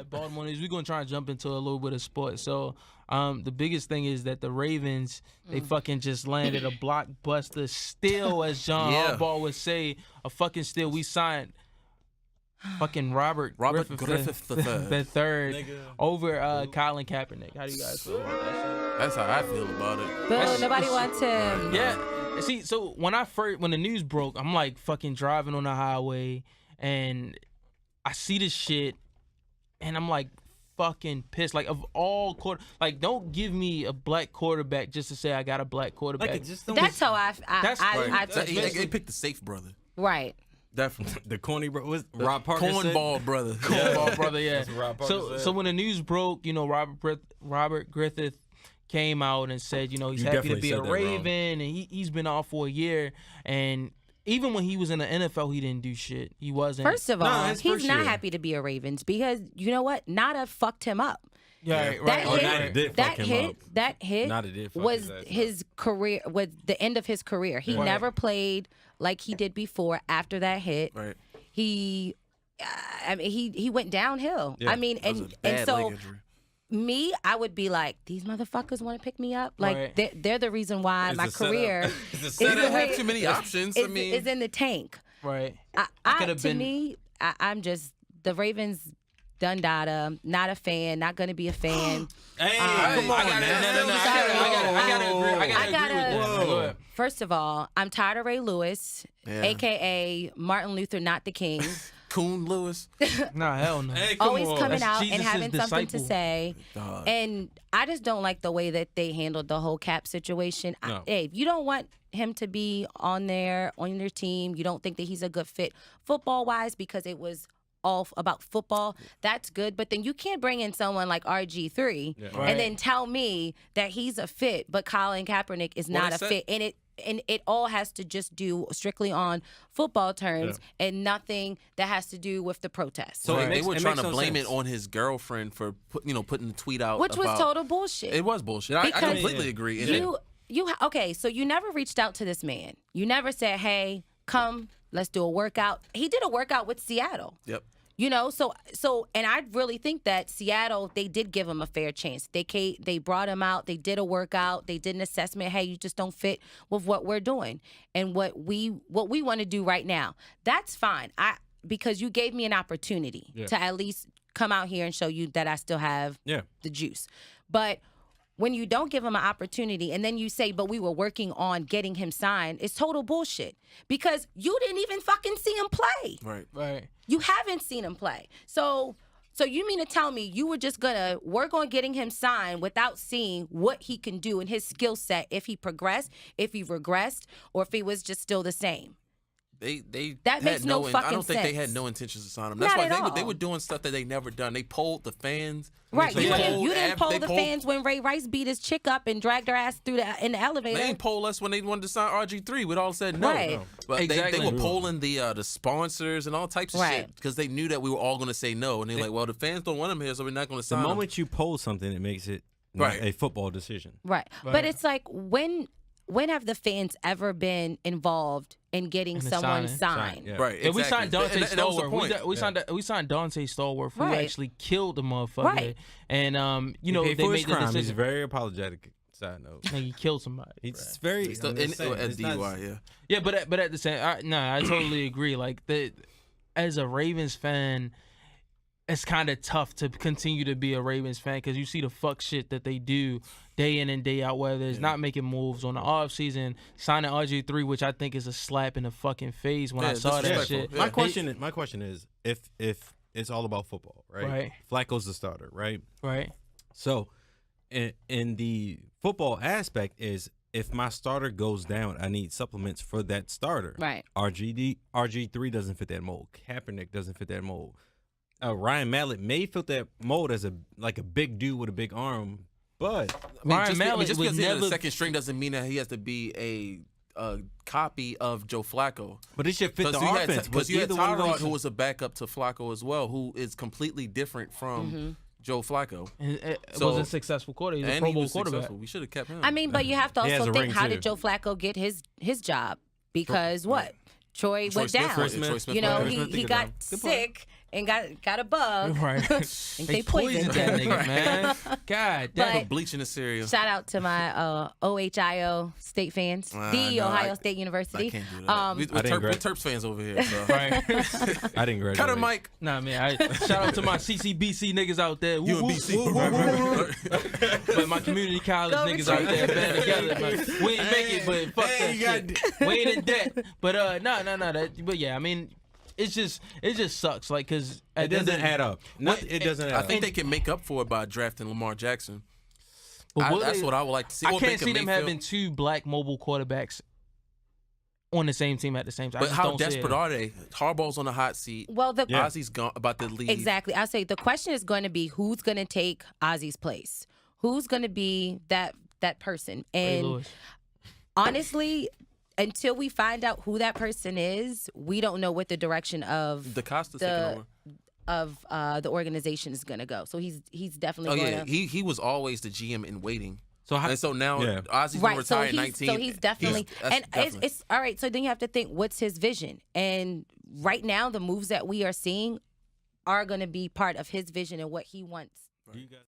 Baltimore news. We're gonna try and jump into a little bit of sports. So, the biggest thing is that the Ravens they fucking just landed a blockbuster steal, as John Harbaugh would say, a fucking steal. We signed fucking Robert Griffith the third over Colin Kaepernick. How do you guys feel about that shit? That's how I feel about it. Boo, nobody wants him. Yeah. See, so when the news broke, I'm like fucking driving on the highway and I see this shit and I'm like fucking pissed. Like, of all like, don't give me a black quarterback just to say I got a black quarterback. Like, that's how I they picked the safe brother. Right. Definitely. The corny bro was Rob Parker. Cornball brother. Cornball brother, yeah. That's what Rob Parker said. So when the news broke, Robert Griffith came out and said, he's happy to be a Raven, and he's been off for a year. And even when he was in the NFL, he didn't do shit. He wasn't. First of all, he's not happy to be a Ravens because you know what? Nada fucked him up. Yeah, right. That hit was his career, was the end of his career. He never played like he did before after that hit. Right. He went downhill. Yeah, and so I would be like, these motherfuckers want to pick me up. Like they're the reason why my career is have too many options. Is in the tank. Right. I'm just the Ravens. Done data, not a fan, not going to be a fan. Hey, come on, I gotta agree with that. First of all, I'm tired of Ray Lewis, a.k.a. Martin Luther, not the king. Coon Lewis? Nah, hell no. Hey, always coming out Jesus' and having something disciple. to say. And I just don't like the way that they handled the whole Cap situation. No. If you don't want him to be on your team, you don't think that he's a good fit football-wise because it was all about football, that's good. But then you can't bring in someone like RG3 and then tell me that he's a fit, but Colin Kaepernick is not a fit. And it all has to just do strictly on football terms and nothing that has to do with the protests. So they were trying to blame it on his girlfriend for putting the tweet out, which was total bullshit. It was bullshit. I completely agree. Okay, so you never reached out to this man. You never said, "Hey, come, let's do a workout." He did a workout with Seattle. Yep. And I really think that Seattle, they did give him a fair chance. They brought him out. They did a workout. They did an assessment. Hey, you just don't fit with what we're doing and what we want to do right now. That's fine. Because you gave me an opportunity to at least come out here and show you that I still have the juice. But when you don't give him an opportunity and then you say, but we were working on getting him signed, it's total bullshit. Because you didn't even fucking see him play. Right. You haven't seen him play. So you mean to tell me you were just going to work on getting him signed without seeing what he can do in his skill set, if he progressed, if he regressed, or if he was just still the same? That makes no fucking sense. I don't think they had no intentions to sign him. That's why they were doing stuff that they never done. They polled the fans. Right. You didn't poll the fans when Ray Rice beat his chick up and dragged her ass in the elevator. They didn't poll us when they wanted to sign RG3. We'd all said no. Right. But they were polling the sponsors and all types of shit because they knew that we were all going to say no. And they're like, well, the fans don't want him here, so we're not going to sign him. The moment you poll something, it makes it not a football decision. Right. But it's like, when have the fans ever been involved in getting someone signed? Right. Exactly. And we signed Dante Stallworth. We signed Dante Stallworth, who actually killed the motherfucker. Right. And they made the decision. He's very apologetic. Side note. And he killed somebody. It's very at DUI. Yeah, but at the same, I totally agree. Like as a Ravens fan, it's kind of tough to continue to be a Ravens fan because you see the fuck shit that they do day in and day out, whether it's not making moves on the offseason, signing RG3, which I think is a slap in the fucking face when I saw that shit. My question is, if it's all about football, right? Flacco's the starter, right? Right. So in the football aspect is, if my starter goes down, I need supplements for that starter. Right. RG3 doesn't fit that mold. Kaepernick doesn't fit that mold. Ryan Mallett may fit that mold as a big dude with a big arm, but Ryan Mallett just because he's the second string doesn't mean that he has to be a copy of Joe Flacco. But it should fit the offense. Because you had Tyrod, who was a backup to Flacco as well, who is completely different from Joe Flacco. It was a successful quarterback. He's a Pro Bowl quarterback. We should have kept him. I mean, but you have to also think, how did Joe Flacco get his job? Because Troy went down. Troy Smith he got sick and got a bug. Right. They poisoned that him. nigga, man. God damn. But bleach in the cereal. shout out to my OHIO state fans, the Ohio State University. I can't do that. We're Terps fans over here. So. Right. I didn't graduate. Cut her, Mike. Nah, man. Shout out to my CCBC niggas out there. UMBC. But my community college niggas out there band together. Man. We ain't make it, but fuck that shit. We ain't in debt. But no. But yeah, I mean, it just sucks. Like, cause it doesn't add up. It doesn't add up. I think they can make up for it by drafting Lamar Jackson. That's what I would like to see. I can't see them having two black mobile quarterbacks on the same team at the same time. But how desperate are they? Harbaugh's on the hot seat. Well, Ozzy's gone, about to leave. Exactly. I say the question is going to be who's going to take Ozzy's place. Who's going to be that person? And honestly, until we find out who that person is, we don't know what the direction of the organization is going to go. So he's definitely going to. He was always the GM in waiting. So now Ozzy's going to retire at 19. So he's definitely it's all right. So then you have to think, what's his vision? And right now, the moves that we are seeing are going to be part of his vision and what he wants. You guys